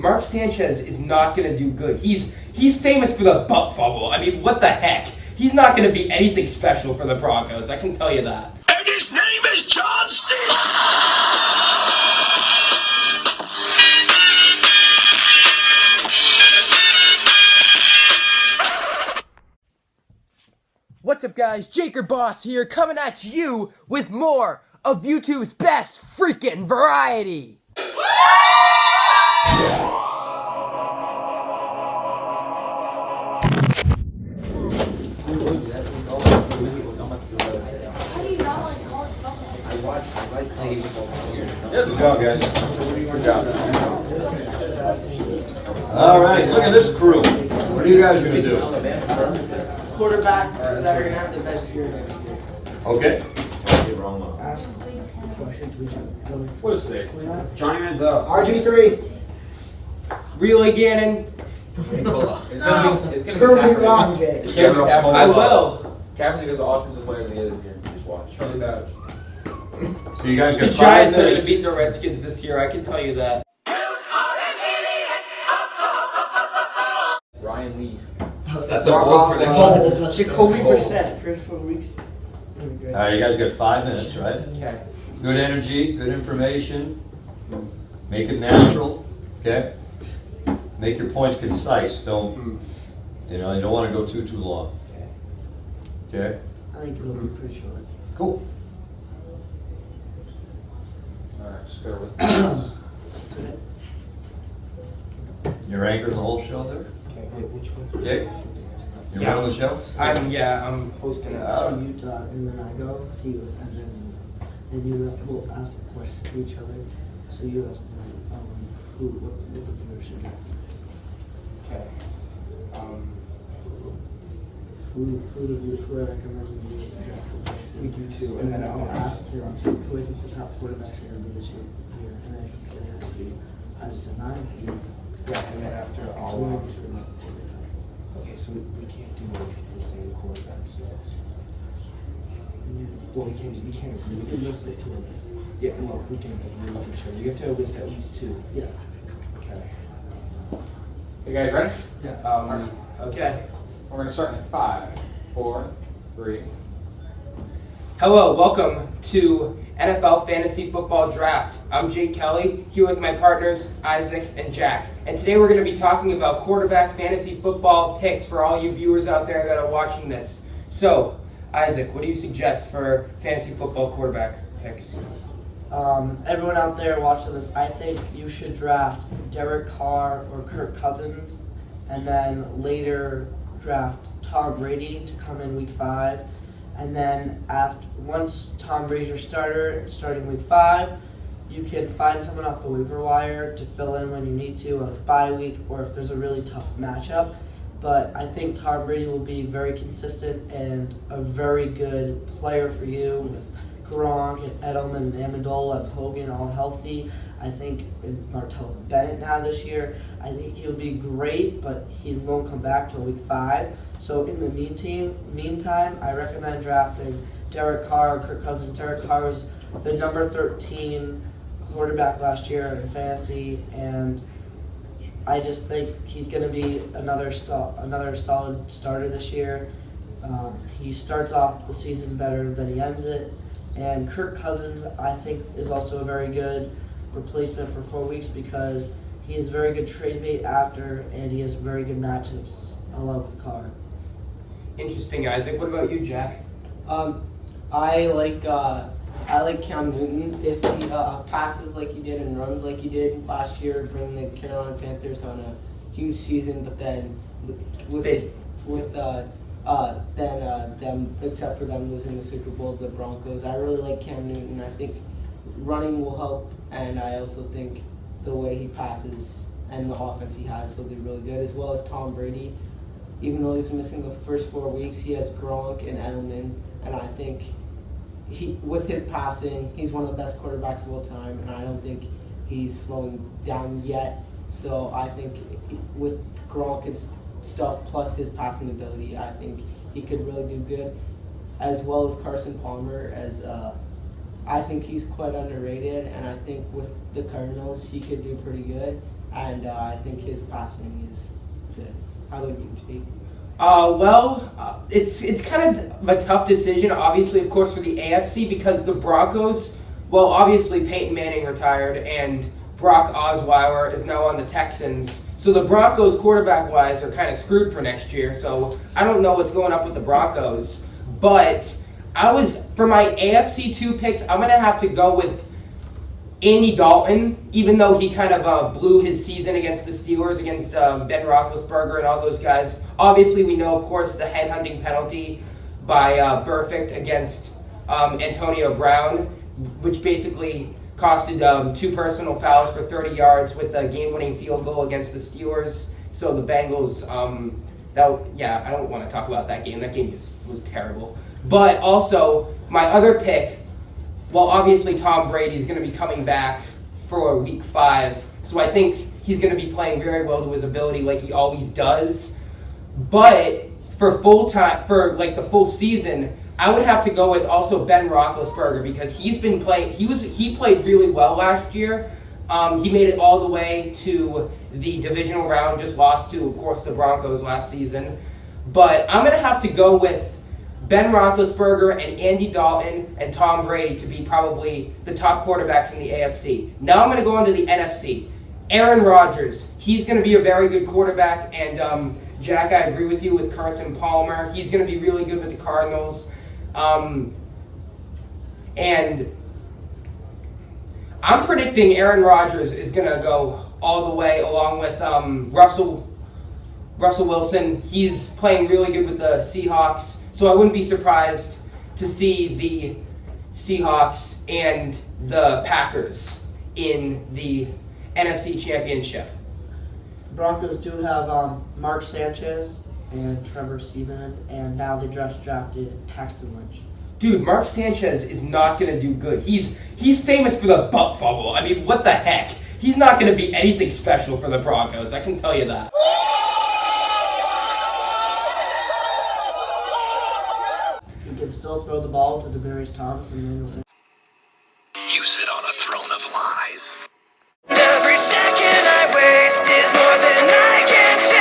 Mark Sanchez is not going to do good. He's famous for the butt fumble. I mean, what the heck? He's not going to be anything special for the Broncos. I can tell you that. And his name is John C. What's up, guys? Jaker Boss here, coming at you with more of YouTube's best freaking variety. Good job, guys. Good job. All right, look at this crew. What are you guys going to do? Quarterbacks that are going to have the best year next year. Okay. Ask questions to each other. What is it? Johnny Manziel. RG3. Really, Gannon? It's gonna be Prove me wrong, Jake. I will. Kaepernick is the offensive player of the year this year. Just watch. Charlie Badge. So you guys The got 5 Giants are going to minutes. beat the Redskins this year, I can tell you that. Ryan Leaf. That's a bold prediction. Jacoby Brissett, first 4 weeks. All right, you guys got 5 minutes, right? Okay. Good energy, good information. Make it natural, okay? Make your points concise. Don't, you don't want to go too long. Okay? I think it'll be pretty short. Cool. Alright, just bear with me. You're anchoring the whole show there? Okay, wait, which one? Okay? You're Yeah. running the show? I'm hosting it. So you and then I go, he goes, and you will ask a question to each other. So you ask what the winner should be. Okay. Who I recommend you use to draft the first? We do too, And and then then I'll I'll ask you who I think the top quarterbacks are going to be this year. And then he's going to ask you, I just said 9. Yeah, and then after all. Okay, so we can't do the same quarterbacks. Well, we can't agree. We can list like 2 of them. Yeah, well, if we can agree with each other. You have to list at least 2. Yeah. Okay. You guys ready? Okay. We're gonna start in 5, 4, 3. Hello, welcome to NFL Fantasy Football Draft. I'm Jake Kelly, here with my partners Isaac and Jack. And today we're going to be talking about quarterback fantasy football picks for all you viewers out there that are watching this. So, Isaac, what do you suggest for fantasy football quarterback picks? Everyone out there watching this, I think you should draft Derek Carr or Kirk Cousins, and then later draft Tom Brady to come in week 5. And then once Tom Brady's your starter, starting week 5, you can find someone off the waiver wire to fill in when you need to on a bye week or if there's a really tough matchup. But I think Tom Brady will be very consistent and a very good player for you with Gronk and Edelman and Amendola and Hogan all healthy. I think Martellus Bennett now this year, I think he'll be great, but he won't come back till week 5. So in the meantime, I recommend drafting Derek Carr, Kirk Cousins. Derek Carr was the number 13 quarterback last year in fantasy, and I just think he's going to be another solid starter this year. He starts off the season better than he ends it. And Kirk Cousins, I think, is also a very good replacement for 4 weeks because he is very good trade bait after, and he has very good matchups along with Carr. Interesting, Isaac. What about you, Jack? I like Cam Newton if he passes like he did and runs like he did last year, bringing the Carolina Panthers on a huge season. But then them, except for them losing the Super Bowl, the Broncos, I really like Cam Newton. I think running will help, and I also think the way he passes and the offense he has will be really good, as well as Tom Brady. Even though he's missing the first 4 weeks, he has Gronk and Edelman, and I think with his passing, he's one of the best quarterbacks of all time, and I don't think he's slowing down yet. So I think with Gronk and stuff, plus his passing ability, I think he could really do good, as well as Carson Palmer. I think he's quite underrated, and I think with the Cardinals, he could do pretty good. and I think his passing is good. How about you, Jake? It's kind of a tough decision, obviously, of course, for the AFC because the Broncos, well, obviously Peyton Manning retired and Brock Osweiler is now on the Texans. So the Broncos, quarterback-wise, are kind of screwed for next year. So I don't know what's going up with the Broncos. But for my AFC 2 picks, I'm going to have to go with Andy Dalton, even though he kind of blew his season against the Steelers, against Ben Roethlisberger and all those guys. Obviously, we know, of course, the headhunting penalty by Burfict against Antonio Brown, which basically costed 2 personal fouls for 30 yards with the game-winning field goal against the Steelers. So the Bengals, I don't want to talk about that game. That game just was terrible. But also, my other pick, well, obviously Tom Brady is going to be coming back for week 5. So I think he's going to be playing very well to his ability like he always does. But for the full season, I would have to go with also Ben Roethlisberger because he's been playing. He played really well last year. He made it all the way to the divisional round, just lost to, of course, the Broncos last season. But I'm going to have to go with Ben Roethlisberger and Andy Dalton and Tom Brady to be probably the top quarterbacks in the AFC. Now I'm going to go on to the NFC. Aaron Rodgers, he's going to be a very good quarterback, and Jack, I agree with you with Carson Palmer. He's going to be really good with the Cardinals. And I'm predicting Aaron Rodgers is going to go all the way along with Russell Wilson. He's playing really good with the Seahawks, so I wouldn't be surprised to see the Seahawks and the Packers in the NFC Championship. The Broncos do have Mark Sanchez and Trevor Seaman, and now they just drafted Paxton Lynch. Dude, Mark Sanchez is not going to do good. He's famous for the butt fumble. I mean, what the heck? He's not going to be anything special for the Broncos, I can tell you that. He can still throw the ball to Demaryius Thomas and Emmanuel Sanders. You sit on a throne of lies. Every second I waste is more than I can take.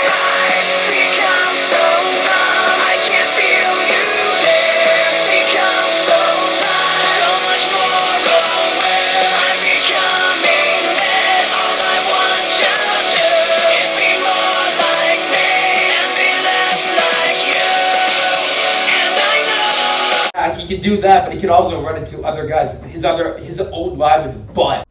I become so numb, I can't feel you there. Become so tired, so much more aware. I'm becoming this. All I want to do is be more like me and be less like you. And I know He could do that, but he could also run into other guys. His old line with butt.